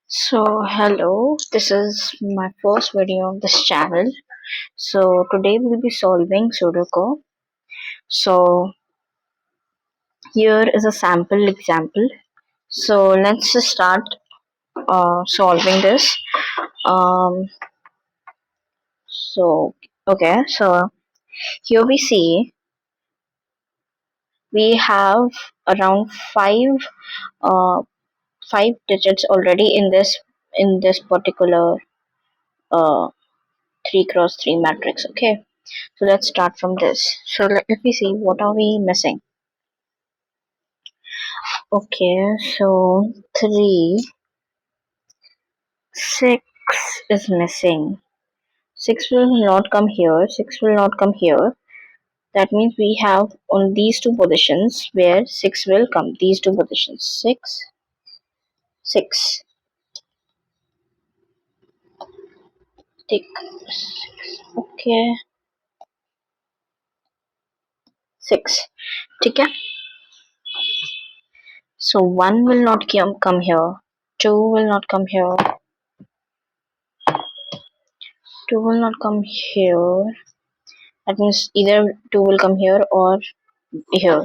Hello, this is my first video of this channel. Today we'll be solving Sudoku. So, here is a sample example. Let's just start solving this. Um, so here we see we have around uh, five digits already in this particular uh, 3 cross 3 matrix. Okay. So let's start from this. Let me see what are we missing. Okay, so 3, 6 is missing. 6 will not come here. 6 will not come here. That means we have on these two positions where 6 will come. These two positions. 6, 6. Tick. 6. Okay. 6. ठीक है? So 1 will not come here. 2 will not come here. 2 will not come here. That means either 2 will come here or here.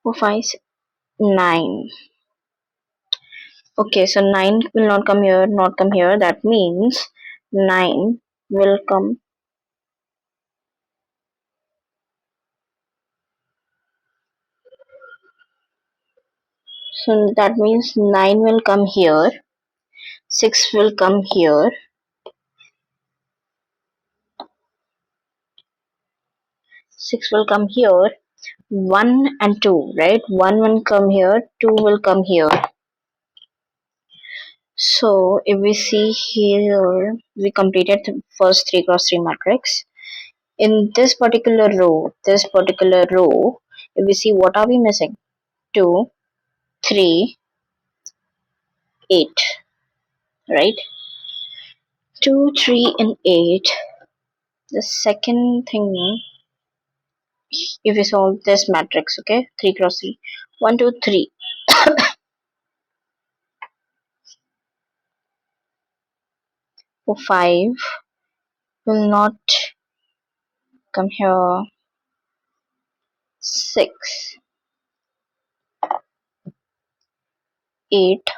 4, 5, 9. Okay, so 9 will not come here, not come here. That means 9 will come. So that means 9 will come here. 6 will come here. 6 will come here. 1 and 2, right? 1 will come here, 2 will come here. So if we see here, we completed the first 3 cross 3 matrix. In this particular row, if we see what are we missing? 2, 3, 8, right? 2, 3, and 8. The second thing, if we solve this matrix, okay, 3 cross 3, 1, 2, 3. 4, 5 will not come here. 6, 8.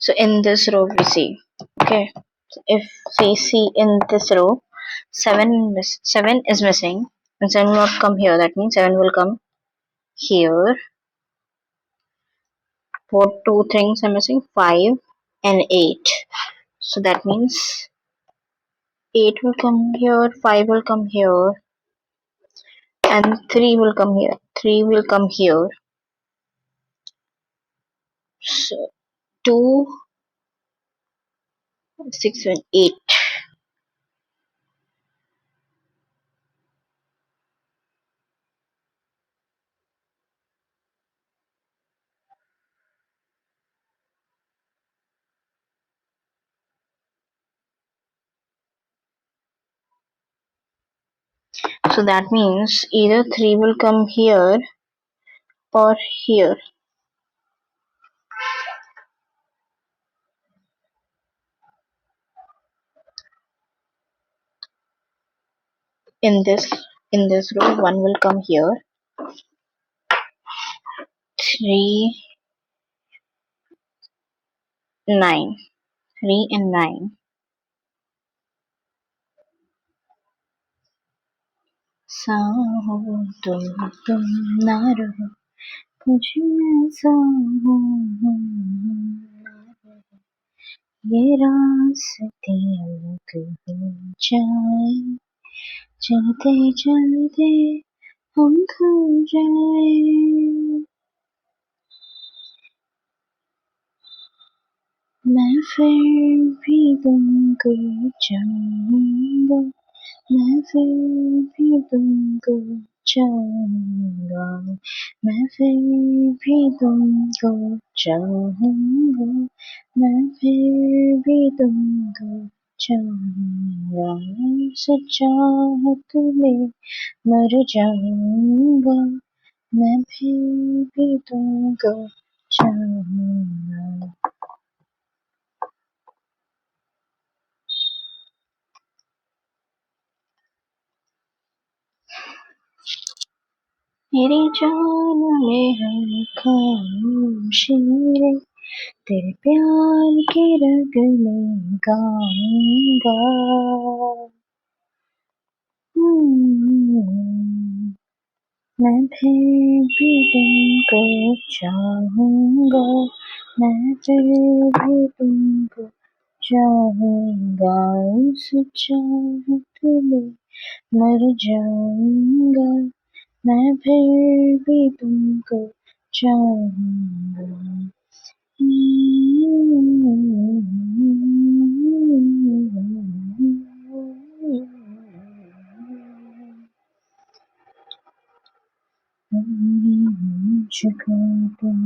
So in this row we see, okay, if we see in this row, 7 is missing and 7 will not come here. That means 7 will come here. For two things are missing, 5 and 8. So that means 8 will come here, 5 will come here, and 3 will come here. 3 will come here. So 2, 6, and 8. So that means either 3 will come here or here? In this row, 1 will come here, 3, 9. 3 and 9. Saho तुम ना रहो, कुछ ऐसा हो ये रास्ते अलग हो जाए, चलते चलते हम खो जाए। मैं फिर भी तुमको चाहूंगा, मैं फिर भी तुमको चाहूंगा, मैं फिर भी तुमको चाहूंगा, मैं फिर भी तुमको चाहूंगा, सच्चा तुम्हें मर जाऊंगा, मैं फिर भी तुमको चाहूंगा। मेरी जान में हर खामोशी रे, तेरे प्यार की रग में गाऊंगा। मैं फिर भी तुमको चाहूंगा, मैं फिर भी तुमको चाहूंगा, उस चाहत में मर जाऊंगा, मैं फिर भी तुमको चाहूंगा। मुझको तुम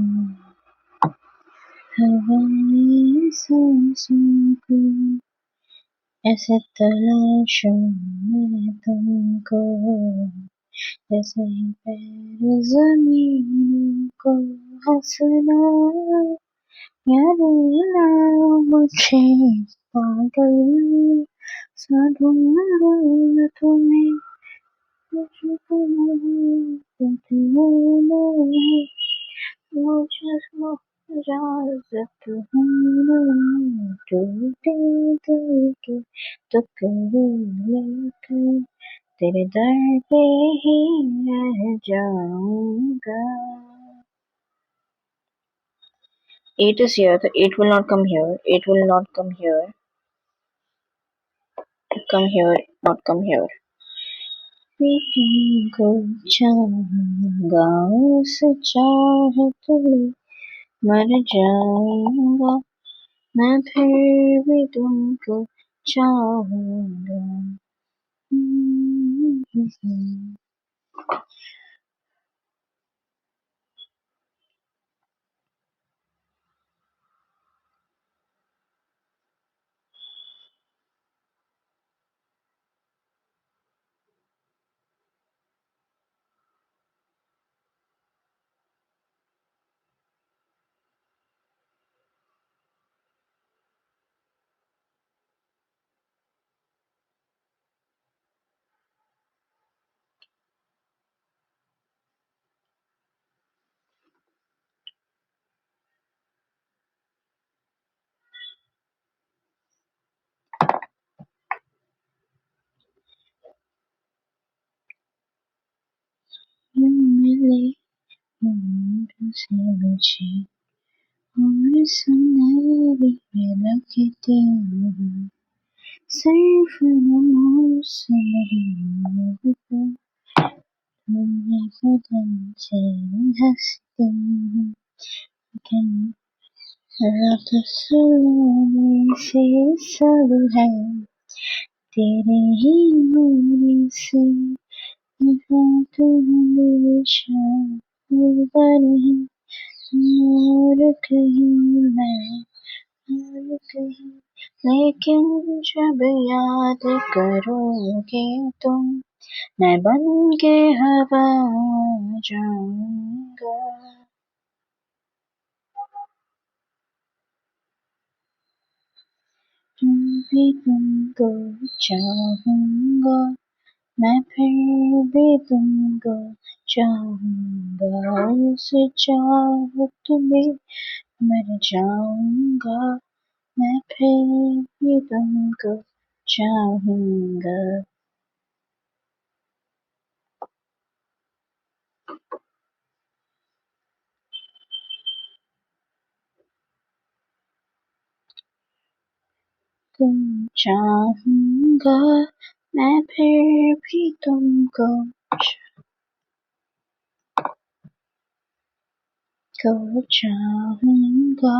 हवाएं सांसों को ऐसे तलाशूं मैं तुमको, जैसे पैर ज़मीन को हंसना या रोना मुझे पागल सा ढूंढूं तुम्हें, मुझको नहीं मुझको इजाज़त है टूटे दिल के टुकड़े लेकर तेरे दर पे ही रह जाऊंगा। 8 is here, the 8 will not come here, 8 will not come here, come here, not come here. मैं तुमको चाहूंगा, उस चाहत में मर जाऊंगा, मैं फिर भी तुमको चाहूंगा। मिले से मुझे और सुनहरी में लगती हूँ, सिर्फ नमों से मेरी तुम्हें बदन से हंसती हूँ, रात सोने से सब है तेरे ही होने से, रात हमेशा नहीं और कहीं मैं और कहीं, लेकिन जब याद करोगे तुम मैं बन के हवा जाऊं। तुम भी तुमको चाहूंगा मैं फिर भी तुमको चाहूंगा इस चाहत में मर जाऊंगा मैं फिर भी तुमको चाहूंगा तुम चाहूंगा मैं फिर भी तुमको चाहूंगा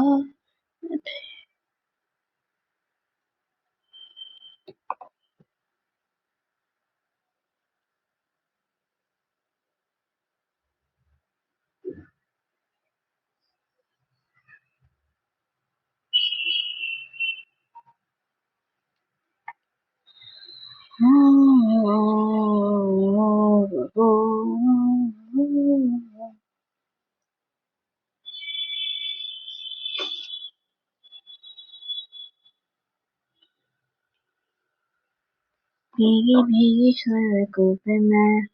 भीगी भीगी सड़कों पे मैं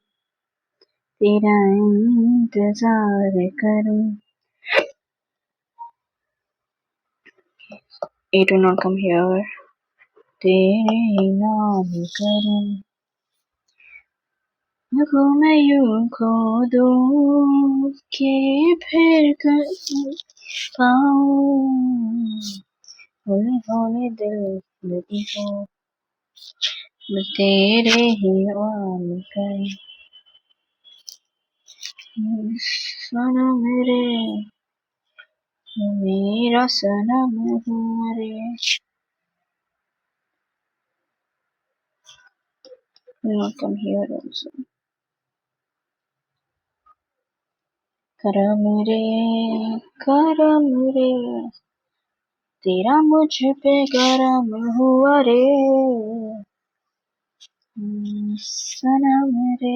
तेरा इंतजार करूं ये do not come here तेरे नाम करूं आँखों में यूं खो दूं कि फिर कर पाऊं हौले हौले दिल लगी हो मैं तेरे ही नाम करूं सनम मेरे मेरा सनम रे will not come here also करम रे तेरा मुझ पे करम हुआ रे सनम रे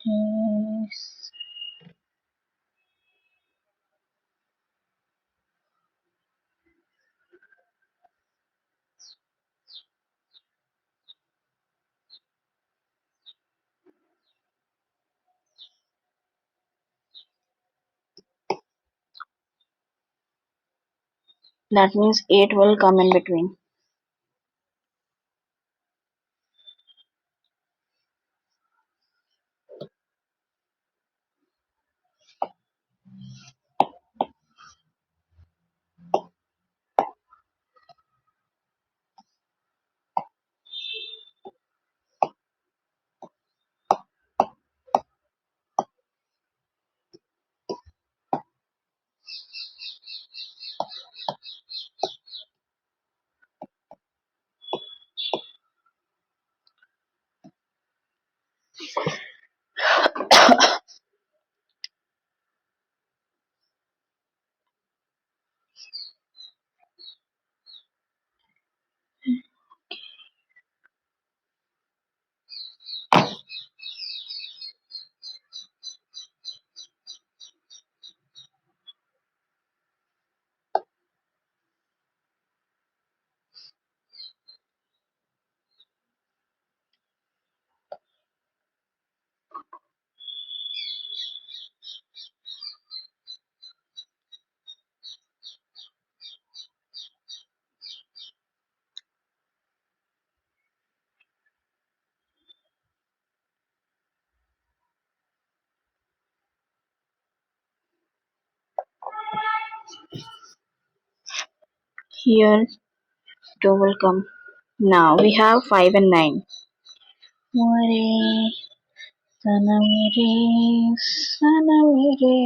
Yes. That means 8 will come in between. Here 2 will come. Now we have 5 and 9. Worry. सनम रे सनम रे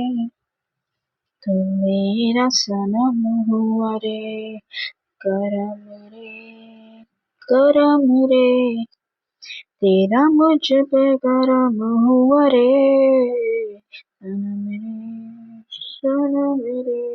तू मेरा सनम हुआ रे करम रे करम रे तेरा मुझ पे करम हुआ रे सनम रे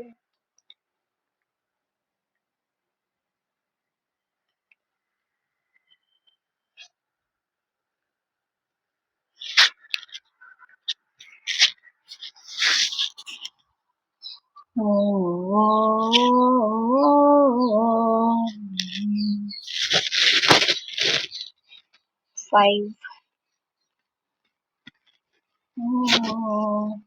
ओ, five. Oh,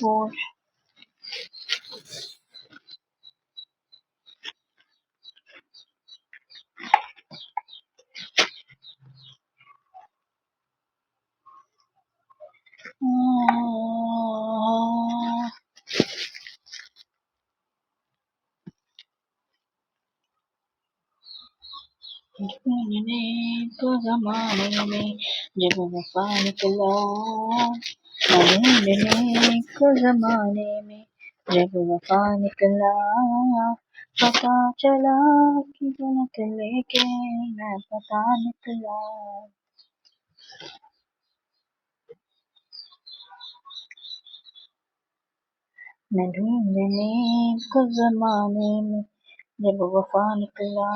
4. ढूंढने को जमाने में जब वफा निकला ढूंढने को जमाने में जब वफा निकला पता चला कि गलत लेके मैं पता निकला मैं ढूंढने को जमाने में जब वफा निकला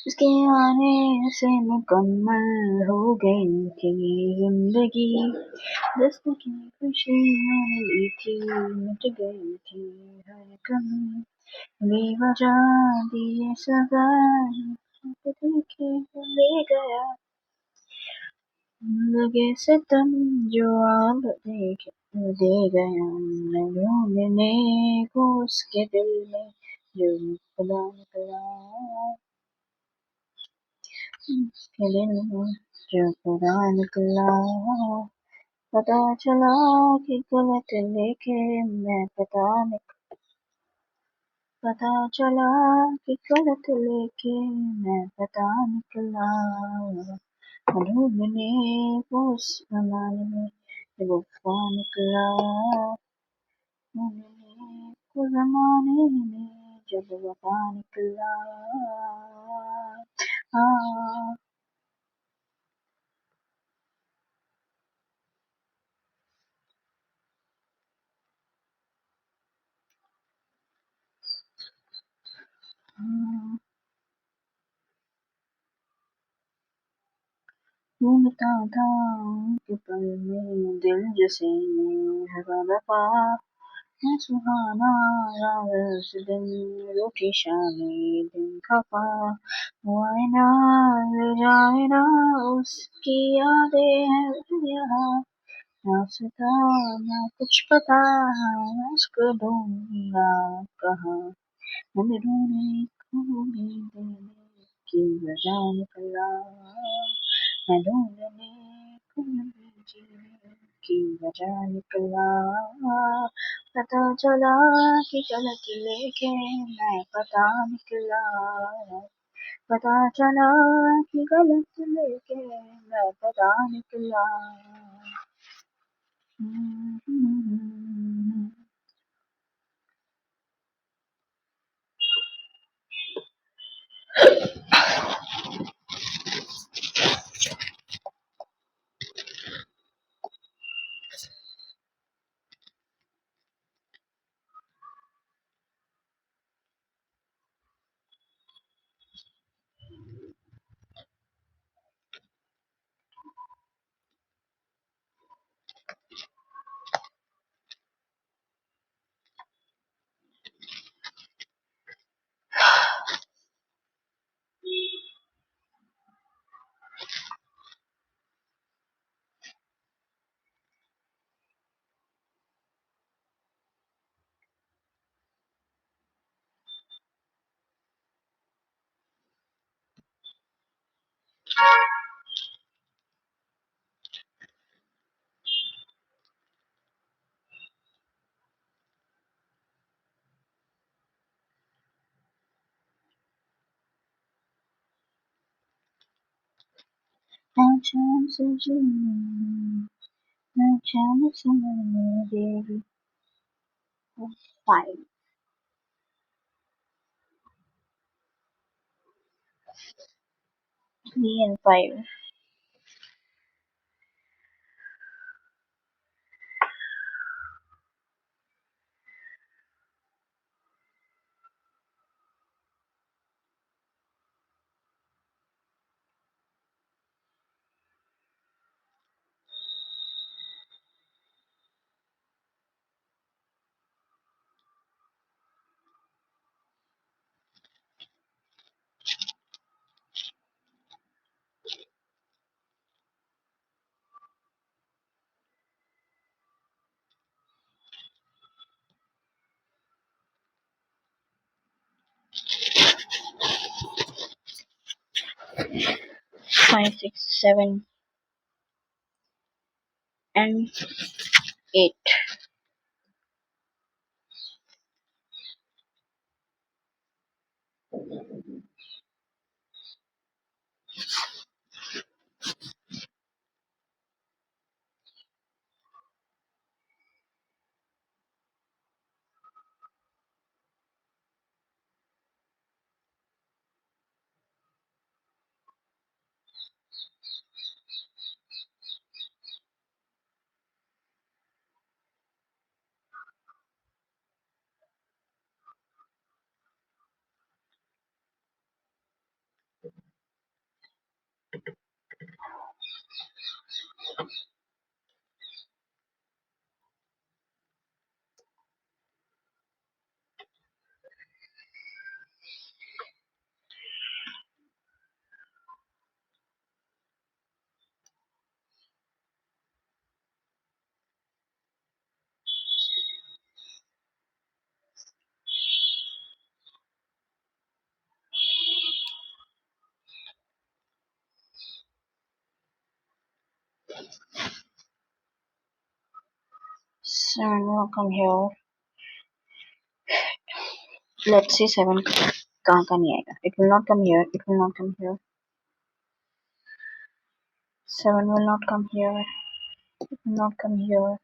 उसके आने से मुकम्मल हो गई थी जिंदगी दोस्तों की खुशियाँ मिली थी मिट गई थी हर कमी बेवजह दिए सजा देखे ले गया लगे सितम जो आप देखे दे गया मैं ढूंढने को उसके दिल में जो खुदा निकला के दिल में जो खुदा निकला पता चला कि गलत लेके मैं पता चला कि गलत लेके मैं पता निकला ढूंढने को उस जमाने में जब वफा निकला ढूंढने को जमाने में जब वफा निकला हाँ ढूंढता था कि पल में दिल जैसे हवा दफा है सुहाना रात उस दिन रूठी शामें दिन खफा वो आए ना ले जाए ना उसकी यादें हैं यहाँ ना सता ना कुछ पता है उसको ढूंढूंगा कहाँ मैं ढूंढने को भी देने की वजह निकला मैं ढूंढने को भी जीने की वजह निकला पता चला कि गलत लेके मैं पता निकला पता चला कि गलत लेके मैं पता निकला No chance of you, no chance of me, five, 3 and 5. 5, 6, 7, and 8. 7 will come here. Let's see 7 कहाँ का नहीं आएगा. It will not come here. It will not come here. 7 will not come here. It will not come here.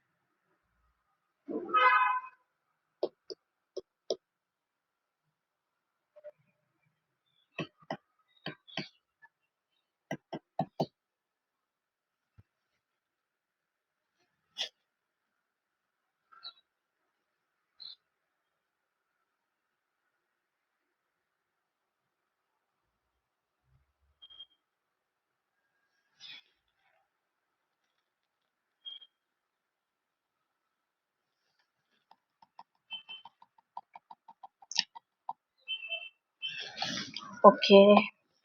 Okay,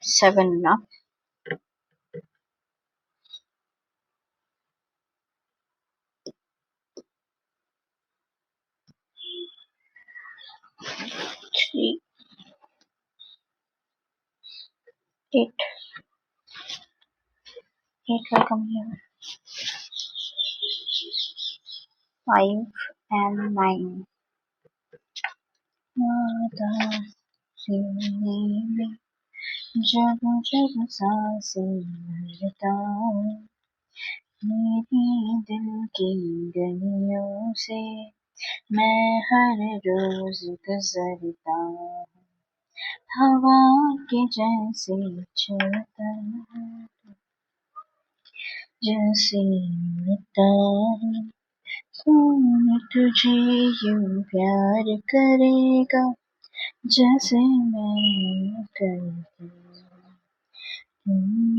7 now. 3, 8. 8 will come here. 5 and 9. जब जब सांसें भरता हूँ मेरी दिल की गलियों से मैं हर रोज गुजरता हूँ हवा के जैसे चलता जैसे उड़ता है। कौन तुझे यूं प्यार करेगा जैसे मैं करती हूँ।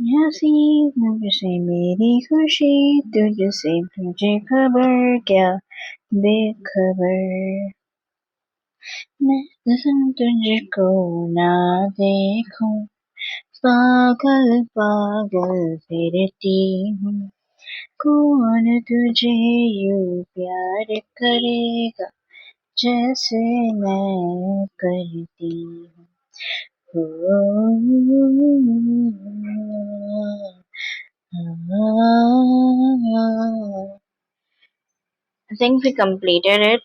हंसी मुझसे मेरी खुशी तुझसे तुझे खबर क्या बेखबर मैं तुझको ना देखूं पागल पागल फिरती हूँ। कौन तुझे यूं प्यार करेगा जैसे मैं करती हूँ। I think we completed it.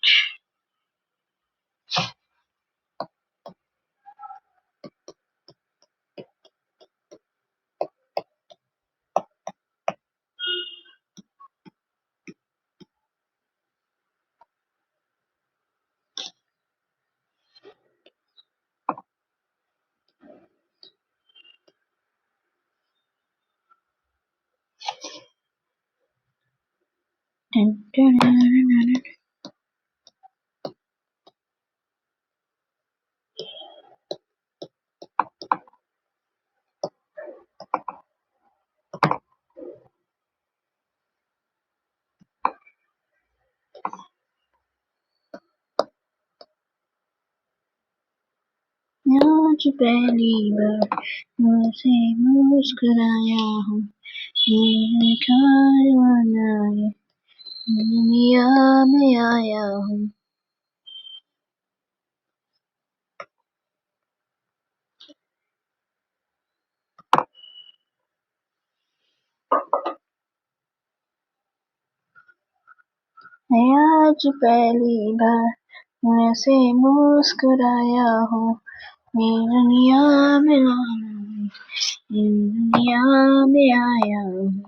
आज पहली बार मुझसे मुस्कुराया हूँ मेरे ख्याल बनाए दुनिया में आया हूँ। आज पहली बार मुझसे मुस्कुराया हूँ मैं दुनिया में आया हूँ।